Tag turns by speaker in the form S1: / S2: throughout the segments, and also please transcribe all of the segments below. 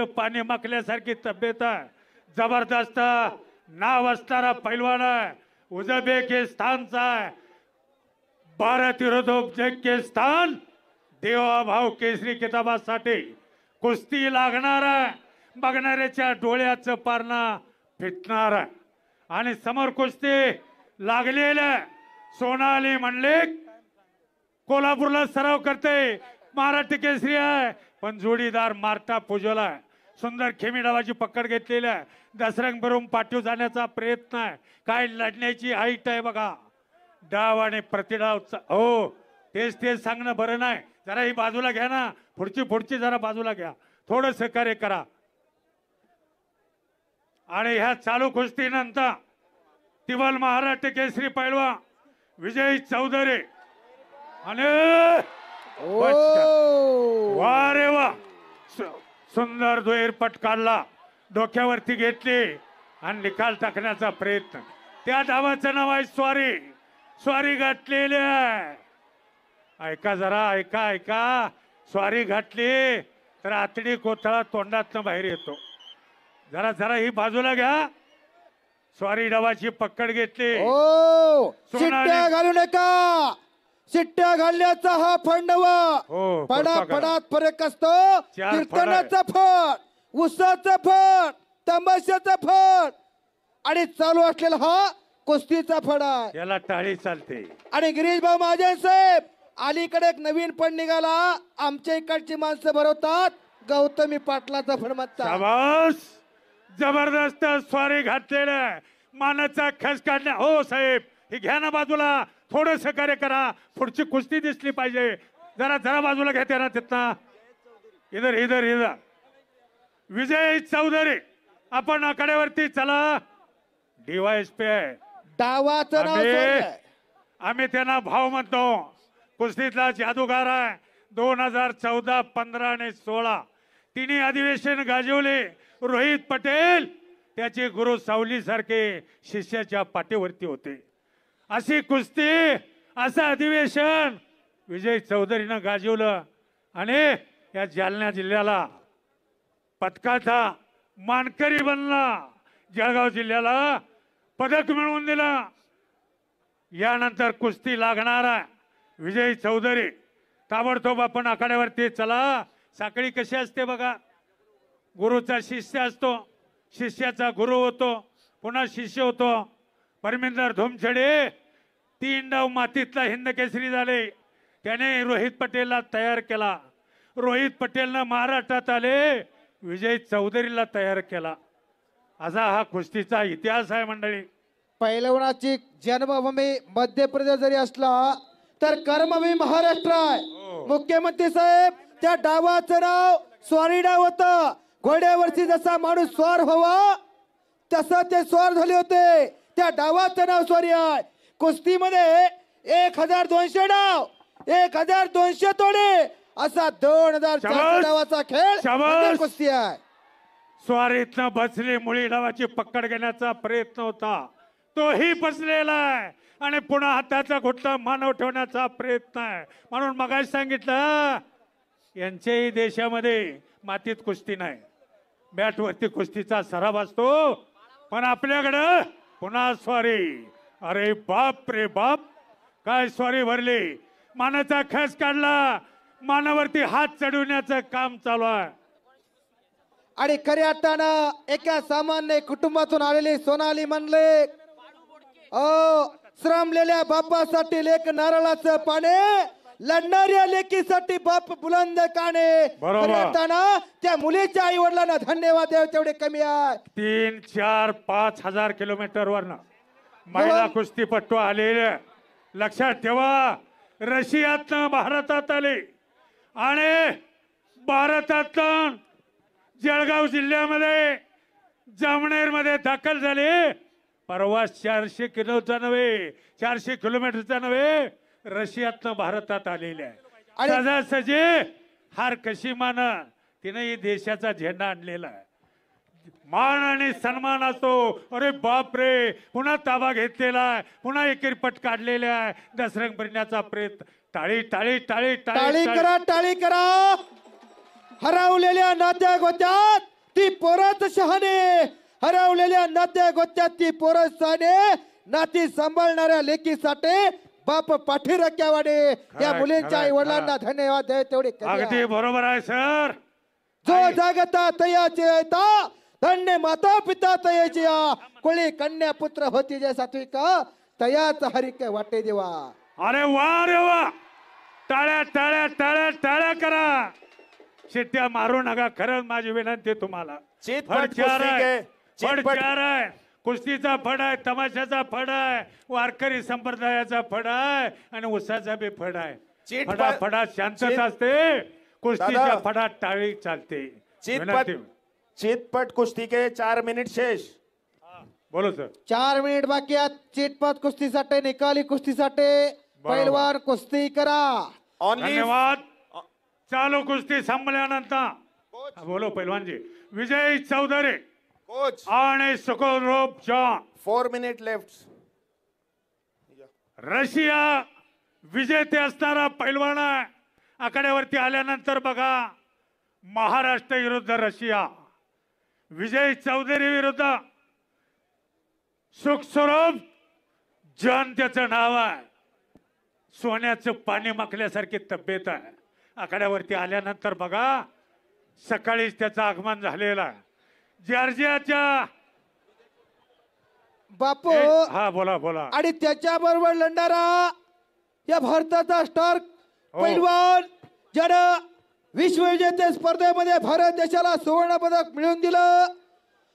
S1: पाणी माकल्यासारखी तब्येत आहे, जबरदस्त नाव असणारा पैलवान आहे, उझबेकिस्तानचा आहे, भारत विरुद्ध उझबेकिस्तान देवाभाव केसरी किताबासाठी कुस्ती लागणार आहे, बघणाऱ्याच्या डोळ्याचं पारणा फिटणार आहे. आणि समोर कुस्ती लागलेल्या सोनाली मंडलिक कोल्हापूरला सराव करते, महाराष्ट्र केसरी आहे, पण जोडीदार मार्टा पुजोला आहे. सुंदर खेमी डावाची पकड घेतलेली आहे, दसरंग भरून पाठीव जाण्याचा प्रयत्न आहे. काय लढण्याची हाईट आहे बघा, डाव आणि प्रतिडाव. हो तेच सांगणं बरं नाही, जरा ही बाजूला घ्या ना, पुढची जरा बाजूला घ्या, थोडं सहकार्य करा. आणि ह्या चालू कुस्तीनंतर तिवल महाराष्ट्र केसरी पैलवान विजय चौधरी आणि वा रे वा, सुंदर दुहेरपट काढला, डोक्यावरती घेतली आणि निकाल टाकण्याचा प्रयत्न. त्या धावाचं नाव आहे स्वारी, स्वारी घातलेली आहे. ऐका जरा, ऐका, स्वारी घातली तर आतडी कोथळा तोंडातनं बाहेर येतो. जरा ही बाजूला घ्या. स्वारी डावाची पकड घेतली.
S2: शिट्ट्या घालू नका, शिट्ट्या घालण्याचा हा फंडवा. पडात फरक असतो, कीर्तनाचा फड, उसाचा फड, तमाशाचा फड आणि चालू असलेला हा कुस्तीचा फड आहे,
S1: याला टाळी चालते. आणि
S2: गिरीश भाऊ महाजन साहेब, अलीकडे एक नवीन फड निघाला, आमच्या इकडची माणसं भरवतात, गौतमी पाटलाचा फड म्हणतात.
S1: जबरदस्त स्वारी घातलेलं, मानाचा खस काढल्या. हो साहेब, हे घ्या ना बाजूला, थोडं सहकार्य करा, पुढची कुस्ती दिसली पाहिजे. जरा बाजूला घ्या ना तिथं. इधर विजय चौधरी, आपण आकड्यावरती चला. DYSP आहे,
S2: डावाचं नाव
S1: आम्ही त्यांना भाव म्हणतो. कुस्तीतला जादूगार आहे. 2014, 15 आणि 16 तिन्ही अधिवेशन गाजवले. रोहित पटेल त्याचे गुरु सावली सारखे शिष्याच्या पाठीवरती होते. अशी कुस्ती, असं अधिवेशन विजय चौधरीनं गाजवलं आणि या जालना जिल्ह्याला पदकाचा मानकरी बनला. जळगाव जिल्ह्याला पदक मिळवून दिला. यानंतर कुस्ती लागणार आहे. विजय चौधरी ताबडतोब आपण आखाड्यावरती चला. साखळी कशी असते बघा, गुरुचा शिष्य असतो, शिष्याचा गुरु होतो, पुन्हा शिष्य होतो. परमिंदर धुमछडे 3 डाव मातीतला हिंद केसरी झाले. त्याने रोहित पटेलला तयार केला. रोहित पटेलनं महाराष्ट्रात आले, विजय चौधरीला तयार केला. असा हा कुस्तीचा इतिहास आहे मंडळी.
S2: पैलवानाची जन्मभूमी मध्य प्रदेश जरी असला तर कर्मभूमी महाराष्ट्र आहे. मुख्यमंत्री साहेब, त्या डावाचं नाव स्वारी डाव होतं. घोड्यावरची जसा माणूस स्वार व्हावा तसं ते स्वार झाले होते. त्या डावाचं नाव स्वारी आहे. कुस्तीमध्ये 1200 डाव, 1200 तोडे, असा 2004 डावाचा खेळ कुस्ती आहे.
S1: स्वारीतनं बसली मुळी डावाची पकड घेण्याचा प्रयत्न होता, तोही बसलेला आहे आणि पुन्हा हाताचा घुटला मानव ठेवण्याचा प्रयत्न आहे. म्हणून मगाशी सांगितलं, यांच्याही देशामध्ये मातीत कुस्ती नाही, बॅटवरती कुस्तीचा सराव असतो. पण आपल्याकडं पुन्हा स्वारी. अरे बाप रे बाप, काय स्वारी भरली. मानाचा खस काढला, मानावरती हात चढवण्याचं काम चालू आहे.
S2: आणि खऱ्या अर्थानं एका सामान्य कुटुंबातून आलेली सोनाली मंडलिक, श्रमलेल्या बापासाठी लेक नारळाचं पाने, लढणाऱ्या लेकीसाठी बाप बुलंद काने. त्या मुलीच्या आई वडिलांना धन्यवाद द्यावे तेवढे कमी आहे.
S1: 3, 4, 5 हजार किलोमीटर वरनं महिला कुस्तीपट्टू आलेले. लक्षात ठेवा, रशियातनं भारतात आले आणि भारतातून जळगाव जिल्ह्यामध्ये जामनेर मध्ये दाखल झाले. प्रवास 400 किलोचा नव्हे, 400 किलोमीटरचा नव्हे, रशियातनं भारतात आलेले आहे. सहजासहजी हार कशी मान, तिने देशाचा झेंडा आणलेला आहे. मान आणि सन्मान असतो. अरे बाप रे, पुन्हा ताबा घेतलेला आहे, पुन्हा एकेरीपट काढलेले आहे. दसरंग भरण्याचा प्रयत्न. टाळी टाळी टाळी
S2: टाळी करा, टाळी करा. हरवलेल्या नात्या गोत्यात ती पोरच शहाणे, हरवलेल्या नात्या गोत्यात ती पोरं शहाणे, नाती सांभाळणाऱ्या लेकीसाठी बाप पाठीराख्यावाडे. या मुलींच्या आई वडिलांना धन्यवाद द्या तेवढे
S1: अगदी बरोबर आहे सर.
S2: जो जागता तयाचे येता धन्य माता पिता तयाची या, कोळी कन्या पुत्र होती जे सात्विक तयाच हरिक वाटे देवा.
S1: अरे वा रे वा, टाळ्या टाळ्या टाळ्या टाळ्या करा, शिट्ट्या मारू नका. खरंच माझी विनंती तुम्हाला. फड चार आहे, कुस्तीचा फड आहे, तमाशाचा फड आहे, वारकरी संप्रदायाचा फड आहे आणि उसाचा बी फड आहे. फडात शांतता असते, कुस्तीच्या फडात टाळी चालते.
S3: चितपट कुस्ती के 4 मिनिट शेष.
S1: बोलो सर.
S2: 4 मिनिट बाकी आहेत चितपट कुस्तीसाठी. निकाली कुस्तीसाठी पैलवान कुस्ती करा.
S1: धन्यवाद. चालू कुस्ती संपल्यानंतर बोलो पैलवानजी. विजय चौधरी
S3: कोच
S1: आणि सुकोरोप जॉन.
S3: 4 minute left.
S1: रशिया विजेते असणारा पैलवान आहे. आकड्यावरती आल्यानंतर बघा, महाराष्ट्र विरुद्ध रशिया. विजय चौधरी विरुद्ध सुखस्वरूप जॉन त्याचं नाव आहे. सोन्याचं पाणी माखल्यासारखी तब्येत आहे. आकड्यावरती आल्यानंतर बघा, सकाळीच त्याचं आगमन झालेलं आहे. जॉर्जियाच्या
S2: बापू.
S1: हा बोला बोला.
S2: आणि त्याच्या बरोबर लढणारा या भारताचा स्टार पैलवान, ज्यानं विश्वविजेते स्पर्धेमध्ये भारत देशाला सुवर्ण पदक मिळवून दिलं,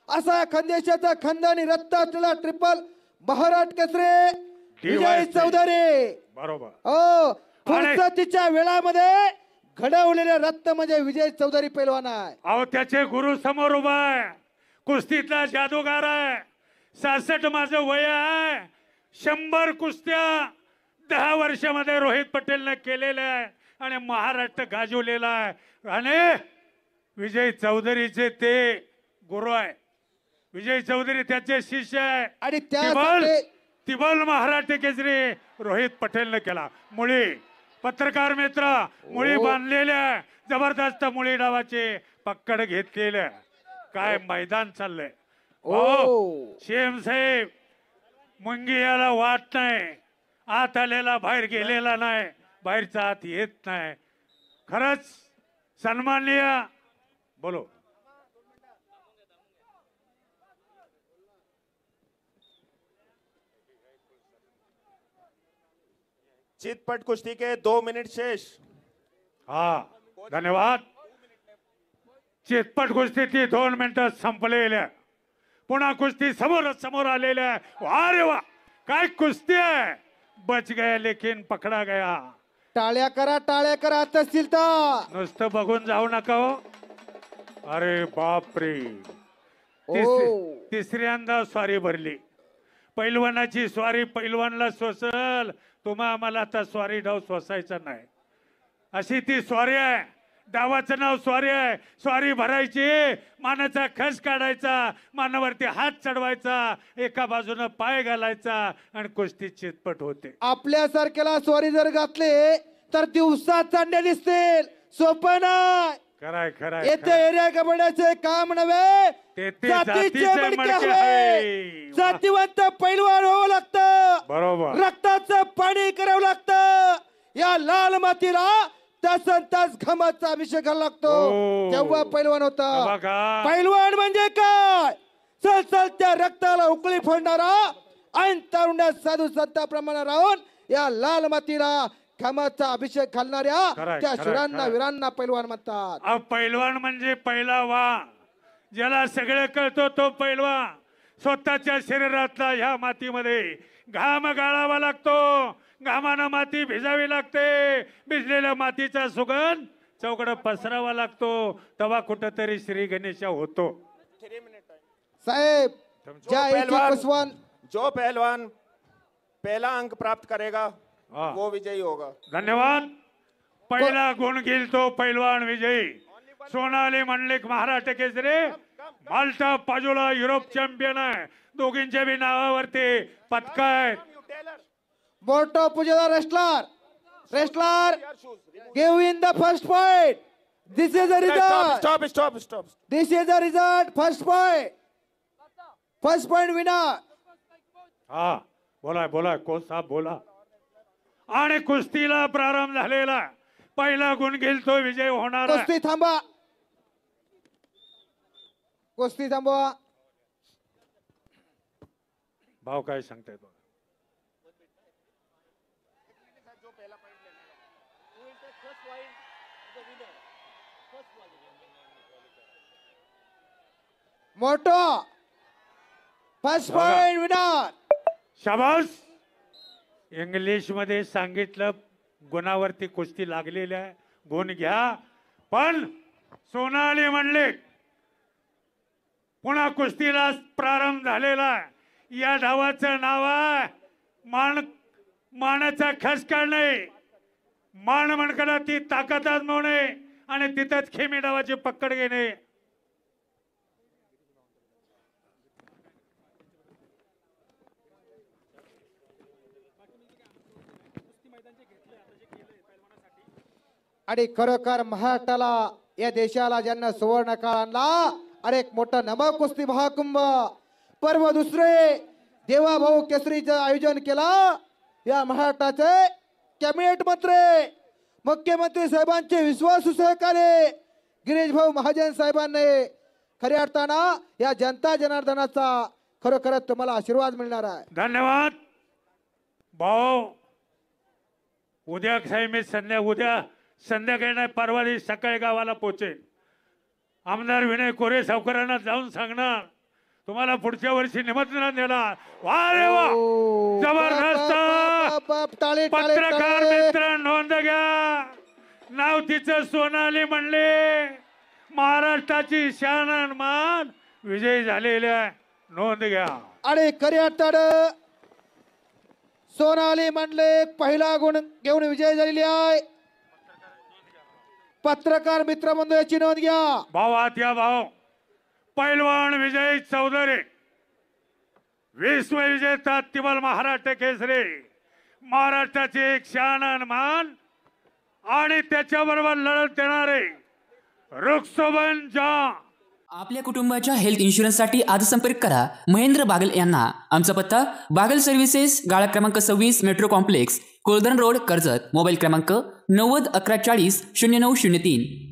S2: असा खानदेशाचा खानदानी रत्न असलेला ट्रिपल महाराष्ट्र केसरी विजय चौधरी.
S1: बरोबर.
S2: हो, फुरसतीच्या वेळामध्ये घडवलेले रत्न म्हणजे विजय चौधरी पैलवान आहे.
S1: अहो, त्याचे गुरु समोर उभा आहे. कुस्तीतला जादूगार आहे. 66 माझं वय आहे. 100 कुस्त्या 10 वर्षामध्ये रोहित पटेलने केलेल्या आहे आणि महाराष्ट्र गाजवलेला आहे. आणि विजय चौधरीचे ते गुरु आहे. विजय चौधरी त्याचे शिष्य आहे.
S2: आणि
S1: तिबल महाराष्ट्र केसरी रोहित पटेलने केला. मुळी पत्रकार मित्र, मुळी बांधलेल्या जबरदस्त मुळी डावाचे पक्कड घेतलेल्या. काय मैदान चाललंय. शेम साहेब, मुंगी याला वाट नाही, आत आलेला बाहेर गेलेला नाही, बाहेरचा आत येत नाही. खरंच सन्माननीय. बोलो.
S3: चितपट कुस्ती के 2 मिनिट शेष.
S1: हा धन्यवाद. चितपट कुस्ती ती 2 मिनिटं संपलेल्या. पुन्हा कुस्ती समोर आलेल्या. वा रे वा, काय कुस्ती आहे. बच गया लेकिन पकडा गया.
S2: टाळ्या करा तहसील तर
S1: नुसतं बघून जाऊ नका हो. अरे बापरे. तिसऱ्यांदा स्वारी भरली. पैलवानाची स्वारी पैलवानला सोसल. तुम्हा आम्हाला आता स्वारी डाव सोसायचा नाही. अशी ती स्वारी आहे. डावाचं नाव स्वारी आहे. स्वारी भरायची, मानाचा खस काढायचा, मानावरती हात चढवायचा, एका बाजूनं पाय घालायचा आणि कुस्ती चितपट होते.
S2: आपल्यासारख्याला स्वारी जर घातले तर दिवसात चांडे दिसतील. सोपं नाही.
S1: खराय
S2: येथे एरिया कबड्याचे काम नव्हे, जातीचे मडके हवे. जातीवंत पैलवान व्हावं लागतं.
S1: बरोबर.
S2: रक्ताचं पाणी करावं लागतं. या लाल मातीला तास घामाचा अभिषेक करावा लागतो, तेव्हा पैलवान होता. पैलवान म्हणजे काय? चलत्या रक्ताला उकळी फोडणारा ऐन तारुण्यात साधू संतांप्रमाणे राहून या लाल मातीला घामाचा अभिषेक घालणाऱ्या त्या शूरांना वीरांना पैलवान म्हणतात.
S1: पैलवान म्हणजे पहिला वा, ज्याला सगळं कळतो तो पैलवान. स्वतःच्या शरीरातला ह्या मातीमध्ये घाम गाळावा लागतो. घामानं माती भिजावी लागते. भिजलेल्या मातीचा सुगंध चौकड पसरावा लागतो. तेव्हा कुठंतरी श्री गणेशा होतो.
S2: साहेब,
S3: जो पहलवान पहला अंक प्राप्त करेगा वो विजयी होगा.
S1: धन्यवाद. पहिला गुण घेईल तो पैलवान विजयी. सोनाली मंडलिक महाराष्ट्र केसरी, माल्टा पाजोला युरोप चॅम्पियन आहे. दोघींच्या बी नावावरती पदक आहेत.
S2: बोर्टो पुजेला wrestler give in the first point. This is the result.
S3: Stop.
S2: This is the result. First point. First point winner.
S1: हा बोला कोच साहेब बोला. आणि कुस्तीला प्रारंभ झालेला पहिला गुण घेईल तो विजय होणार आहे.
S2: कुस्ती थांबा. कुस्ती थांबवा.
S1: भाव काय सांगताय बघा.
S2: मोठो फर्स्ट पॉइंट विनर.
S1: शाबास. इंग्लिश मध्ये सांगितलं गुणावरती कुस्ती लागलेली आहे, गुण घ्या. पण सोनाली म्हणले पुन्हा कुस्तीला प्रारंभ झालेला आहे. या डावाचं नाव आहे मानाचा खस काढणे. मान म्हणकडा ती ताकद आजमावणे आणि तिथंच खेमी डावाची पकड घेणे.
S2: आणि खरोखर महाराष्ट्राला या देशाला ज्यांना सुवर्ण काळ आणला आणि एक मोठा नमक कुस्ती महाकुंभ पर्व दुसरे देवाभाऊ केसरीचं आयोजन केला. या महाराष्ट्राचे कॅबिनेट मंत्री मुख्यमंत्री साहेबांचे विश्वासू सहकारी गिरीश भाऊ महाजन साहेबांनी खऱ्या अर्थानं या जनता जनार्दनाचा खरोखरच तुम्हाला आशीर्वाद मिळणार आहे.
S1: धन्यवाद भाऊ. उद्या साहेब मी उद्या संध्याकाळी नाही परवा दिवशी सकाळी गावाला पोहोचेल. आमदार विनय कोरे सावकारांना जाऊन सांगणार तुम्हाला पुढच्या वर्षी निमंत्रण देणार. वा रे वा, जबरदस्त. पत्रकार मित्र नोंद घ्या. नाव तिचं सोनाली म्हणले. महाराष्ट्राची शान आणि मान विजयी झालेले आहे, नोंद घ्या.
S2: आणि खऱ्या अर्थानं सोनाली म्हणले पहिला गुण घेऊन विजय झालेली आहे. पत्रकार मित्र बंधू याची नोंद घ्या.
S1: भावात या भाव. पैलवान विजय चौधरी विश्व विजेता तिबल महाराष्ट्र केसरी, महाराष्ट्राचे एक शान आणि मान आणि त्याच्याबरोबर लढत देणारे रुक्सोबन जॉन.
S4: आपल्या कुटुंबाच्या हेल्थ इन्शुरन्ससाठी आज संपर्क करा महेंद्र बागल यांना. आमचा पत्ता बागल सर्व्हिसेस, गाळा क्रमांक 26, metro complex, Koldan road, Karjat. Mobile क्रमांक 9011400903.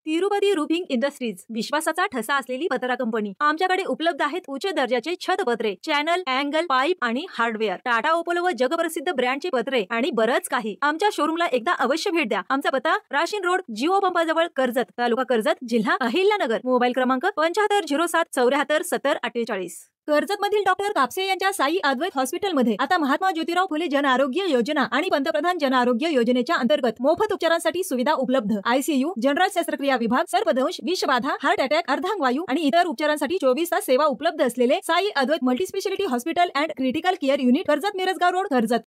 S5: तिरुपती रूफिंग इंडस्ट्रीज विश्वासाचा ठसा असलेली पत्रा कंपनी. आमच्याकडे उपलब्ध आहेत उच्च दर्जाचे छत पत्रे, चॅनल, अँगल, पाईप आणि हार्डवेअर. टाटा, ओपोलो व जगप्रसिद्ध ब्रँडचे पत्रे आणि बरंच काही. आमच्या शोरूमला एकदा अवश्य भेट द्या. आमचा पत्ता राशीन रोड, जिओ पंपाजवळ, कर्जत, तालुका कर्जत, जिल्हा अहिल्यानगर. मोबाईल क्रमांक 7507 74 70 48. कर्जत मधील डॉक्टर कापसे यांच्या साई अद्वैत हॉस्पिटलमध्ये आता महात्मा ज्योतिराव फुले जन आरोग्य योजना आणि पंतप्रधान जन आरोग्य योजनेच्या अंतर्गत मोफत उपचारांसाठी सुविधा उपलब्ध. आयसीयू, जनरल शस्त्रक्रिया विभाग, सर्पदंश, विषबाधा, हार्ट अटॅक, अर्धांगवायू आणि इतर उपचारांसाठी 24 तास सेवा उपलब्ध असलेले Sai Advait multispeciality hospital and critical care unit, Karjat Mirajgaon road, Karjat.